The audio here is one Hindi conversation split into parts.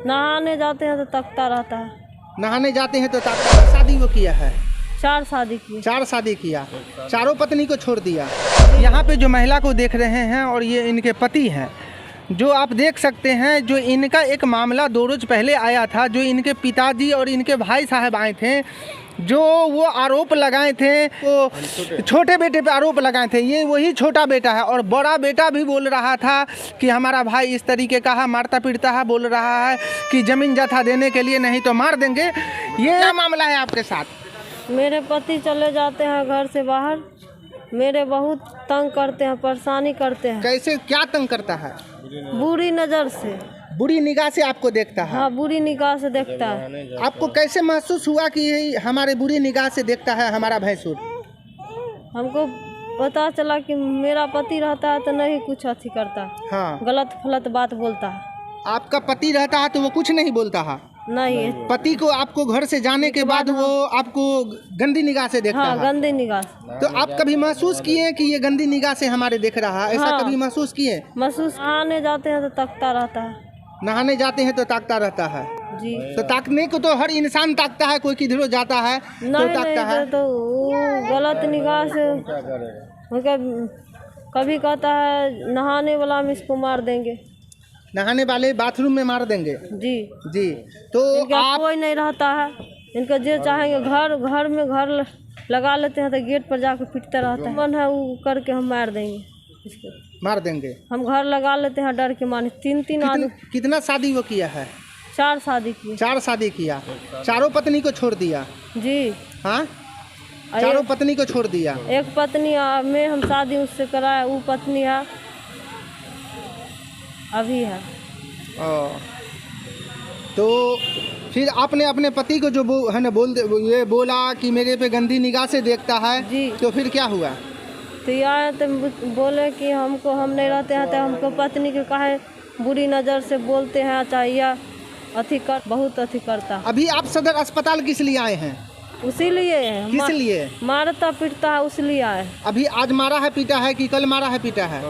नहाने जाते हैं तो तकता रहता है। नहाने जाते हैं तो शादी वो किया है? 4 शादी की। 4 शादी किया, चारों पत्नी को छोड़ दिया। यहाँ पे जो महिला को देख रहे हैं और ये इनके पति हैं, जो आप देख सकते हैं, जो इनका एक मामला 2 रोज पहले आया था, जो इनके पिताजी और इनके भाई साहब आए थे, जो वो आरोप लगाए थे, वो छोटे बेटे पे आरोप लगाए थे। ये वही छोटा बेटा है और बड़ा बेटा भी बोल रहा था कि हमारा भाई इस तरीके का है, मारता पीटता है, बोल रहा है कि ज़मीन जथा देने के लिए नहीं तो मार देंगे। ये क्या मामला है आपके साथ? मेरे पति चले जाते हैं घर से बाहर, मेरे बहुत तंग करते हैं, परेशानी करते हैं। कैसे, क्या तंग करता है? बुरी नज़र से, बुरी निगाह से आपको देखता है? हाँ, बुरी निगाह से देखता है। आपको कैसे महसूस हुआ कि हमारे बुरी निगाह से देखता है हमारा भैंसुर? हमको पता चला कि मेरा पति रहता है तो नहीं कुछ अच्छी करता, हाँ, गलत फलत बात बोलता है। आपका पति रहता है तो वो कुछ नहीं बोलता है? नहीं, पति को आपको घर से जाने के बाद वो आपको गंदी निगाह से देखता हाँ, है? गंदी निगाह से। तो आप कभी महसूस किए कि ये गंदी निगाह से हमारे देख रहा है? ऐसा हाँ। कभी महसूस किए? महसूस, आने जाते हैं तो तकता रहता है। नहाने जाते हैं तो ताकता रहता है जी। तो ताकने को तो हर इंसान ताकता है, कोई किधरो जाता है तो नहीं ताकता है। तो वो गलत निगाह से कभी कहता है नहाने वाला में इसको मार देंगे, नहाने वाले बाथरूम में मार देंगे। जी जी, तो इनका आप कोई नहीं रहता है, इनका जो चाहेंगे घर में घर लगा लेते हैं तो गेट पर जाकर पीटता रहता है। मन है वो करके हम मार देंगे इसको, मार देंगे। हम घर लगा लेते हैं डर के माने। 3 आदमी। कितना शादी वो किया है? 4 शादी की। 4 शादी किया, चारों पत्नी को छोड़ दिया? जी हाँ, चारों पत्नी को छोड़ दिया। एक पत्नी में हम शादी उससे कराए, वो पत्नी है अभी है। तो फिर आपने अपने पति को जो है ना ये बोला कि मेरे पे गंदी निगाह से देखता है जी, तो फिर क्या हुआ? तो यार तो बोले कि हम नहीं रहते हैं तो हमको पत्नी के काहे बुरी नज़र से बोलते हैं, चाहिए बहुत अथी करता। अभी आप सदर अस्पताल किस लिए आए हैं? उसी लिए किस लिए? मारता पीटता है उसलिए आए। अभी आज मारा है पीटा है कि कल मारा है पीटा है?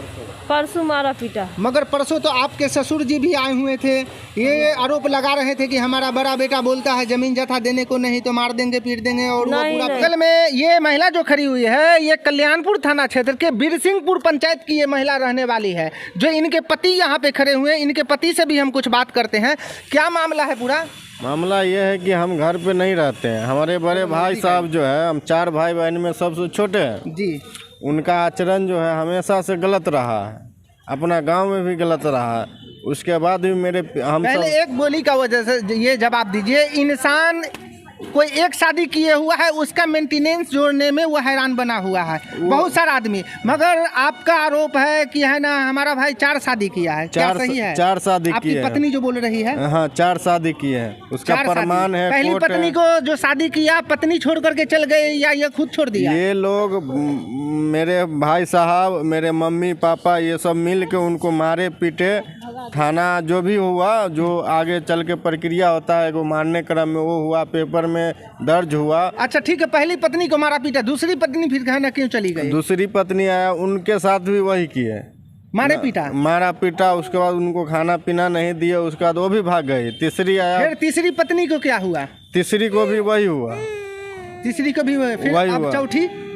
परसों मारा पीटा। मगर परसों तो आपके ससुर जी भी आए हुए थे, ये आरोप लगा रहे थे कि हमारा बड़ा बेटा बोलता है जमीन जथा देने को नहीं तो मार देंगे, पीट देंगे। और वो पूरा बगल में ये महिला जो खड़ी हुई है, ये कल्याणपुर थाना क्षेत्र के बिरसिंहपुर पंचायत की ये महिला रहने वाली है, जो इनके पति यहाँ पे खड़े हुए हैं। इनके पति से भी हम कुछ बात करते हैं। क्या मामला है पूरा? मामला ये है कि हम घर पे नहीं रहते हैं। हमारे बड़े भाई साहब जो है, हम 4 भाई बहन में सबसे छोटे हैं जी। उनका आचरण जो है हमेशा से गलत रहा है, अपना गांव में भी गलत रहा है। उसके बाद भी हम पहले एक बोली का वजह से ये जवाब दीजिए, इंसान कोई एक शादी किए हुआ है, उसका मेंटेनेंस जोड़ने में वो हैरान बना हुआ है, बहुत सारा आदमी। मगर आपका आरोप है कि है ना हमारा भाई 4 शादी किया है। क्या सही है? 4 शादी आपकी पत्नी जो बोल रही है? हाँ, 4 शादी की है, उसका प्रमाण है। पहली पत्नी को जो शादी किया, पत्नी छोड़ करके चल गए या ये खुद छोड़ दिया? ये लोग मेरे भाई साहब, मेरे मम्मी पापा, ये सब मिल के उनको मारे पीटे। थाना जो भी हुआ, जो आगे चल के प्रक्रिया होता है वो मारने क्रम में वो हुआ, पेपर में दर्ज हुआ। अच्छा ठीक है, पहली पत्नी को मारा पीटा, दूसरी पत्नी फिर कहना क्यों चली गई? दूसरी पत्नी आया, उनके साथ भी वही किए, मारा पीटा। उसके बाद उनको खाना पीना नहीं दिए, उसके बाद वो भी भाग गई। तीसरी आया, फिर तीसरी पत्नी को क्या हुआ? तीसरी को भी वही हुआ, तीसरी को भी फिर वही अब हुआ।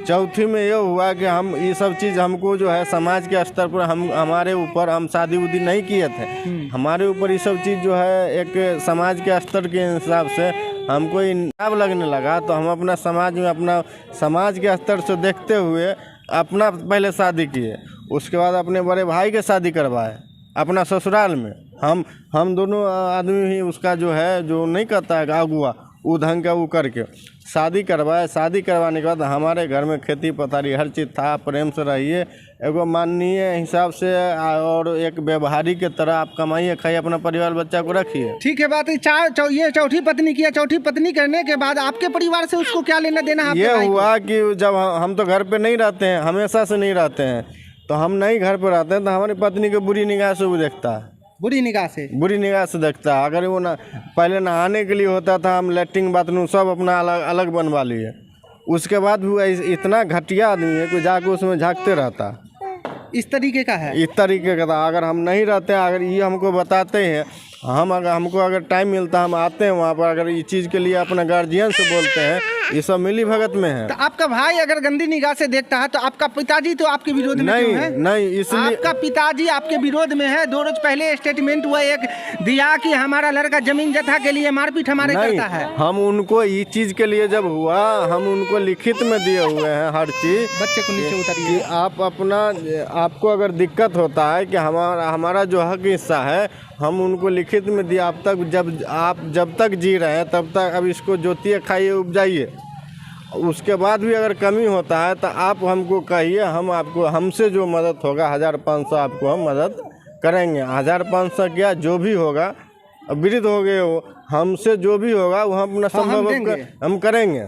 चौथी में ये हुआ कि हम ये सब चीज़ हमको जो है समाज के स्तर पर हमारे ऊपर, हम शादी उदी नहीं किए थे, हमारे ऊपर ये सब चीज़ जो है एक समाज के स्तर के हिसाब से हमको इनाम लगने लगा। तो हम अपना समाज के स्तर से देखते हुए अपना पहले शादी किए, उसके बाद अपने बड़े भाई के शादी करवाए अपना ससुराल में। हम दोनों आदमी ही उसका जो है, जो नहीं कहता है अगुआ, वो ढंग का वो करके शादी करवाए। शादी करवाने के बाद हमारे घर में खेती पथारी हर चीज़ था, प्रेम से रहिए, एगो माननीय हिसाब से और एक व्यवहारिक के तरह आप कमाइए खाइए, अपना परिवार बच्चा को रखिए। ठीक है, बात ये चौथी पत्नी किया। चौथी पत्नी करने के बाद आपके परिवार से उसको क्या लेना देना? ये हुआ कि जब हम तो घर पे नहीं रहते हैं, हमेशा से नहीं रहते हैं, तो हम नहीं घर पे रहते हैं तो हमारी पत्नी को बुरी निगाह से वो देखता है, बुरी निगाह से देखता है। अगर वो पहले नहाने के लिए होता था, हम लैट्रिन बाथरूम सब अपना अलग बनवा लिए। उसके बाद भी इतना घटिया आदमी है कि जाके उसमें झांकते रहता। इस तरीके का है? इस तरीके का था। अगर हम नहीं रहते, अगर ये हमको बताते हैं हमको अगर टाइम मिलता है हम आते हैं वहाँ पर, अगर इस चीज़ के लिए अपना गार्जियन से बोलते हैं, ये सब मिली भगत में है। तो आपका भाई अगर गंदी निगाह से देखता है तो आपका पिताजी तो आपके विरोध में क्यों है? नहीं, इसलिए आपका पिताजी आपके विरोध में है। 2 रोज पहले स्टेटमेंट हुआ एक दिया कि हमारा लड़का जमीन जथा के लिए मारपीट हमारे करता है। हम उनको ये चीज़ के लिए जब हुआ, हम उनको लिखित में दिए हुए हैं हर चीज़। बच्चे को नीचे उतारिए। कि आप आपको अगर दिक्कत होता है कि हमारा जो हक हिस्सा है, हम उनको लिखित में दिया। आप जब तक जी रहे हैं तब तक अब इसको जोतिए, खाइए, उपजाइए। उसके बाद भी अगर कमी होता है तो आप हमको कहिए, हम आपको, हमसे जो मदद होगा 1500 आपको हम मदद करेंगे। 1500 क्या जो भी होगा, वृद्ध हो गए हो, हमसे जो भी होगा वो हम अपना संभव हम करेंगे।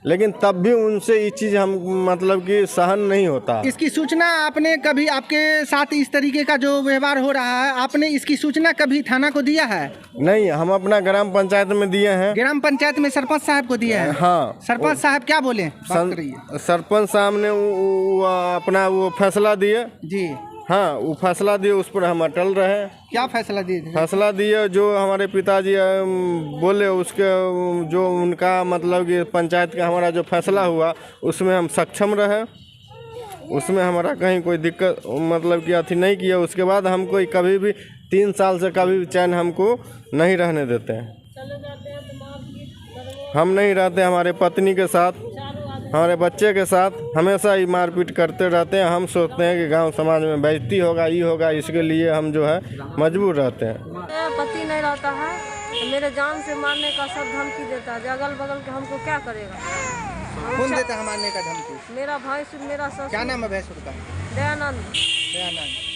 लेकिन तब भी उनसे ये चीज़ हम मतलब कि सहन नहीं होता। इसकी सूचना आपने कभी, आपके साथ इस तरीके का जो व्यवहार हो रहा है, आपने इसकी सूचना कभी थाना को दिया है? नहीं, हम अपना ग्राम पंचायत में दिए हैं। ग्राम पंचायत में सरपंच साहब को दिया है? हाँ। सरपंच साहब क्या बोले? सरपंच साहब ने अपना वो फैसला दिए जी। हाँ, वो फैसला दिए, उस पर हम अटल रहे। क्या फैसला दिए? फैसला दिए जो हमारे पिताजी बोले, उसके जो उनका मतलब कि पंचायत का हमारा जो फैसला हुआ उसमें हम सक्षम रहे। उसमें हमारा कहीं कोई दिक्कत मतलब कि अथी नहीं किया। उसके बाद हम कोई कभी भी 3 साल से कभी भी चैन हमको नहीं रहने देते हैं। हम नहीं रहते, हमारे पत्नी के साथ, हमारे बच्चे के साथ हमेशा ही मारपीट करते रहते हैं। हम सोचते हैं कि गांव समाज में बेइज्जती होगा, ये होगा, इसके लिए हम जो है मजबूर रहते हैं। पति नहीं रहता है तो मेरे जान से मारने का सब धमकी देता है। अगल बगल के हमको क्या करेगा? कौन देता है मारने का धमकी? मेरा भाई, मेरा ससुर। क्या नाम है भैंसुर का? दयानंद। दयानंद।